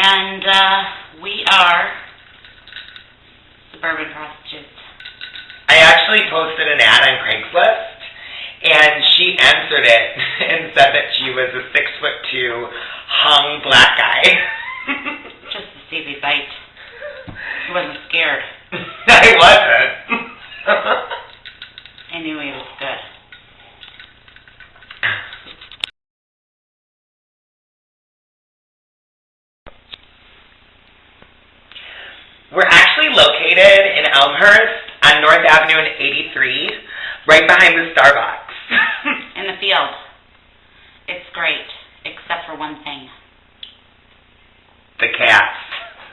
And we are suburban prostitutes. I actually posted an ad on Craigslist, and she answered it and said that she was a 6'2" hung black guy. Just to see if he bite. He wasn't scared. I wasn't. I knew he was good. We're actually located in Elmhurst on North Avenue and 83, right behind the Starbucks. In the field. It's great, except for one thing. The cats.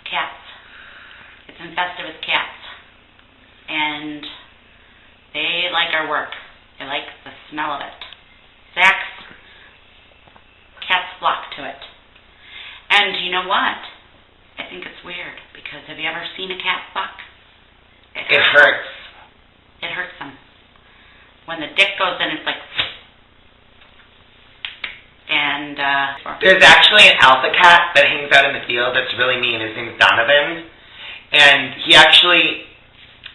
Cats. It's infested with cats. And they like our work. They like the smell of it. Zach's cats flock to it. And you know what? I think it's weird, because have you ever seen a cat fuck? It hurts. It hurts them. When the dick goes in, it's like... And, there's actually an alpha cat that hangs out in the field that's really mean. His name's Donovan. And he actually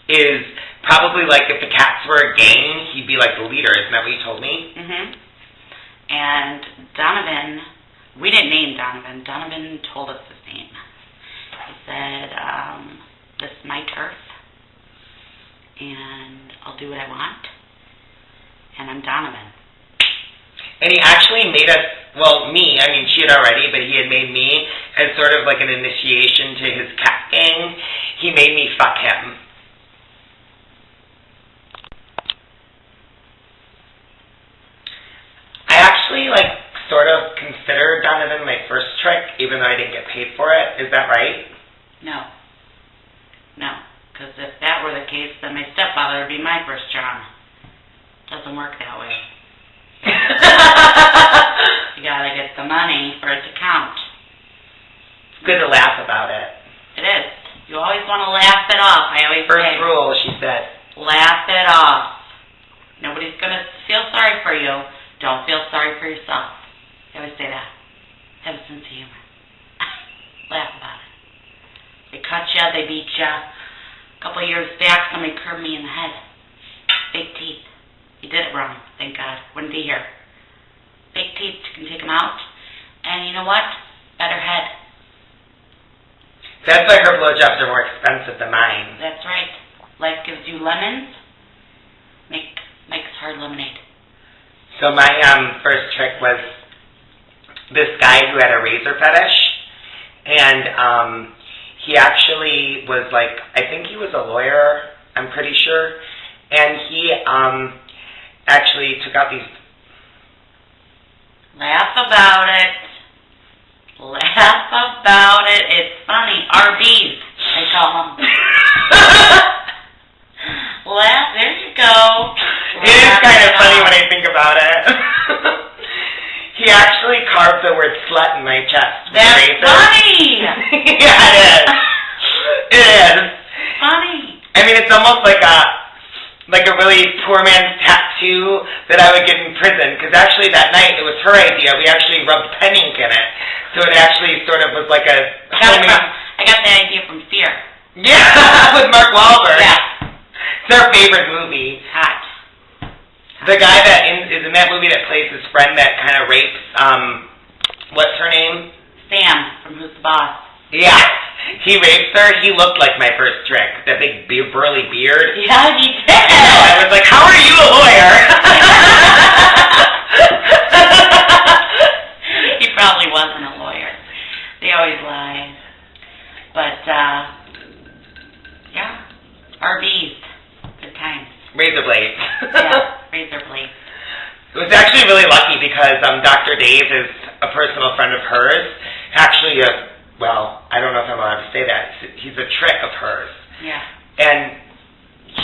is probably like, if the cats were a gang, he'd be like the leader. Isn't that what you told me? Mm-hmm. And Donovan, we didn't name Donovan. Donovan told us his name. He said, this is my turf, and I'll do what I want, and I'm Donovan. And he actually made us, well, me, I mean, she had already, but he had made me as sort of like an initiation to his cat gang. He made me fuck him. I actually, like, sort of consider Donovan my first trick, even though I didn't get paid for it. Is that right? No. No. Because if that were the case, then my stepfather would be my first job. Doesn't work that way. You gotta get the money for it to count. It's good to laugh about it. It is. You always want to laugh it off. I always First say, rule, she said. laugh it off. Nobody's gonna feel sorry for you. Don't feel sorry for yourself. I always say that. Have a sense of humor. Laugh about it. They cut you, they beat you. A couple of years back, somebody curved me in the head. Fake teeth. He did it wrong, thank God. Wouldn't be here. Fake teeth, you can take them out. And you know what? Better head. That's why her blowjobs are more expensive than mine. That's right. Life gives you lemons. Makes hard lemonade. So my first trick was this guy who had a razor fetish, and he actually was like, I think he was a lawyer, I'm pretty sure, and he actually took out these... Laugh about it. Laugh about it. It's funny. RBs, they call them. Laugh, there you go. It is kind of funny when I think about it. He actually carved the word slut in my chest. That's funny! Yeah, it is. It is. Funny. I mean, it's almost like a really poor man's tattoo that I would get in prison, because actually that night, it was her idea. We actually rubbed pen ink in it. So it actually sort of was like a... I got the idea from Fear. Yeah, with Mark Wahlberg. Yeah. It's our favorite movie. Hot. The guy that is in that movie that plays his friend that kind of rapes, what's her name? Sam from Who's the Boss. Yeah, he rapes her. He looked like my first trick. That big burly beard. Yeah, he did. I was like, how are you a lawyer? He probably wasn't a lawyer. They always lie. But, yeah. RVs. Good times. Razor blades. Yeah, razor blades. It was actually really lucky because Dr. Dave is a personal friend of hers. Actually, well, I don't know if I'm allowed to say that. He's a trick of hers. Yeah. And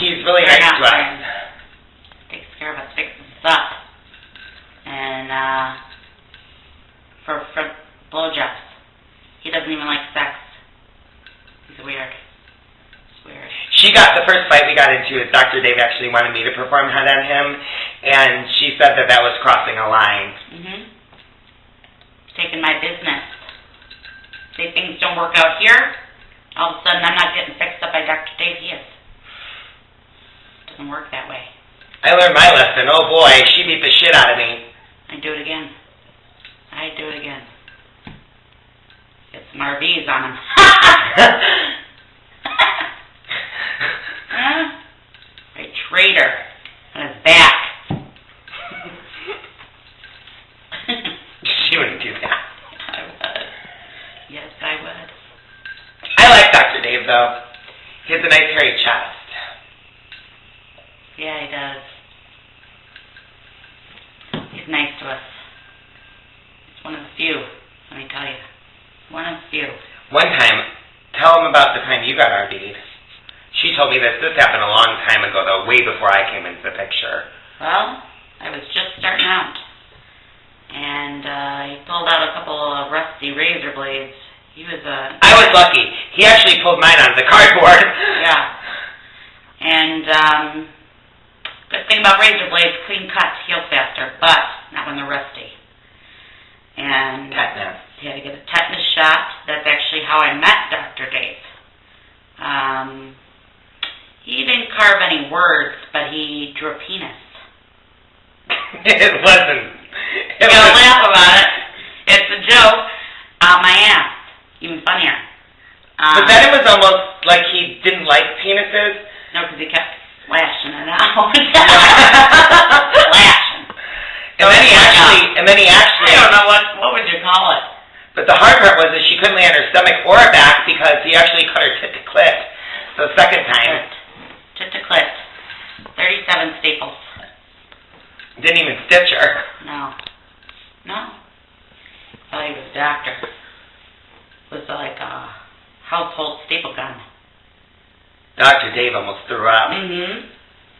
he's really nice to us. Takes care of us, fixes us up. And for blowjobs. He doesn't even like sex. He's weird. It's weird. She got, the first fight we got into is Dr. Dave actually wanted me to perform head on him, and she said that that was crossing a line. Taking my business. say things don't work out here, all of a sudden I'm not getting fixed up by Dr. Dave. He is. It doesn't work that way. I learned my lesson. Oh boy, she beat the shit out of me. I do it again. Get some RVs on him. A traitor on his back. She wouldn't do that. I would. Yes, I would. I like Dr. Dave, though. He has a nice hairy chest. Yeah, he does. He's nice to us. He's one of the few, let me tell you. One of the few. One time, tell him about the time you got RV'd. She told me this happened a long time ago, though, way before I came into the picture. Well, I was just starting out. And he pulled out a couple of rusty razor blades. He was I was lucky. He actually pulled mine out of the cardboard. Yeah. And good thing about razor blades, clean cuts heal faster, but not when they're rusty. And Tetanus. he had to get a tetanus shot. That's actually how I met Dr. Dave. He didn't carve any words, but he drew a penis. It wasn't. You gotta laugh about it. It's a joke out my ass. Even funnier. But then it was almost like he didn't like penises. No, because he kept slashing it out. Slashing. And then he actually. I don't know what would you call it. But the hard part was that she couldn't lay on her stomach or her back because he actually cut her tit to clit. So the second time. Tit to clit. 37 staples. Didn't even stitch her. No. Thought he was a doctor. It was like a household staple gun. Dr. Dave almost threw up. Mm-hmm.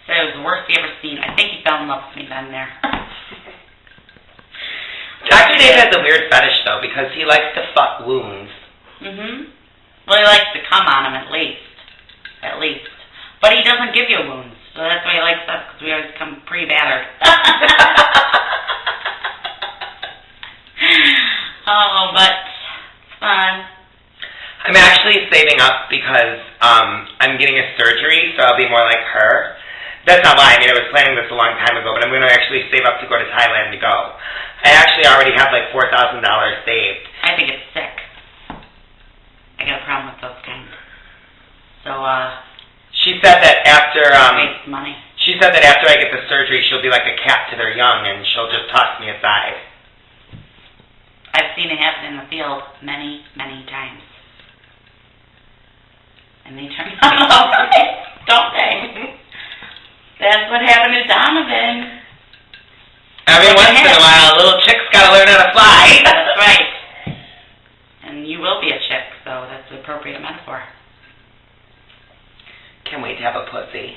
Said it was the worst he ever seen. I think he fell in love with me then there. Dr. Dave has a weird fetish, though, because he likes to fuck wounds. Mm-hmm. Well, he likes to come on him, at least. At least. But he doesn't give you wounds. So that's why he likes us, because we always come pre-battered. Oh, but it's fun. I'm actually saving up because I'm getting a surgery, so I'll be more like her. That's not why. I mean, I was planning this a long time ago, but I'm going to actually save up to go to Thailand to go. I actually already have like $4,000 saved. I think it's sick. I got a problem with those kinds. So, she said that after waste money. She said that after I get the surgery, she'll be like a cat to their young, and she'll just toss me aside. I've seen it happen in the field many, many times. And they turn out all right, don't they? That's what happened to Donovan. Every once in a while, a little chick's got to learn how to fly. That's right. And you will be a chick, so that's the appropriate metaphor. Can't wait to have a pussy.